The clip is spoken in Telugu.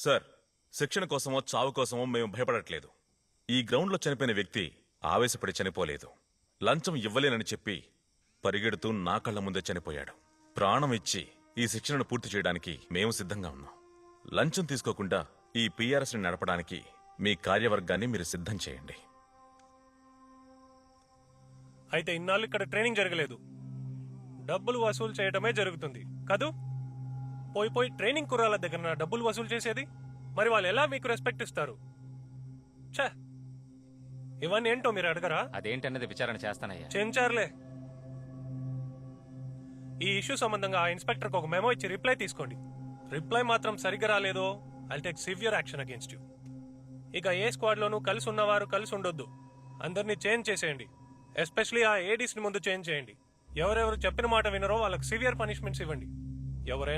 సార్, శిక్షణ కోసమో చావు కోసమో మేము భయపడట్లేదు. ఈ గ్రౌండ్లో చనిపోయిన వ్యక్తి ఆవేశపడి చనిపోలేదు. లంచం ఇవ్వలేనని చెప్పి పరిగెడుతూ నా కళ్ల ముందే చనిపోయాడు. ప్రాణం ఇచ్చి ఈ శిక్షణను పూర్తి చేయడానికి మేము సిద్ధంగా ఉన్నాం. లంచం తీసుకోకుండా ఈ పిఆర్ఎస్ ని నడపడానికి మీ కార్యవర్గాన్ని మీరు సిద్ధం చేయండి. అయితే ఇన్నాళ్ళు ఇక్కడ ట్రైనింగ్ జరగలేదు, డబ్బులు వసూలు చేయడమే జరుగుతుంది కదూ? పోయి ట్రైనింగ్ కుర్రాల దగ్గర డబ్బులు వసూలు చేసేది? మరి వాళ్ళు ఎలా మీకు రెస్పెక్ట్ ఇస్తారు? ఛే, ఇవన్నీ ఏంటో మీరు అడగరా? అదేంటన్నది విచారణ చేస్తానయ్యా. చెంచారులే. ఈ ఇష్యూ సంబంధంగా ఆ ఇన్స్పెక్టర్కి ఒక మెమో ఇచ్చి రిప్లై తీసుకోండి. రిప్లై మాత్రం సరిగ్గా రాలేదో I'll take severe action against you. ఇక ఏ స్క్వాడ్ లోనూ కలిసి ఉన్నవారు కలిసి ఉండొద్దు, అందరినీ చేంజ్ చేసేయండి. ఎస్పెషలీ ఆ ఏడీస్ ని ముందు చేంజ్ చేయండి. ఎవరెవరు చెప్పిన మాట వినరో వాళ్ళకి సివియర్ పనిష్మెంట్స్ ఇవ్వండి. ఎవరైనా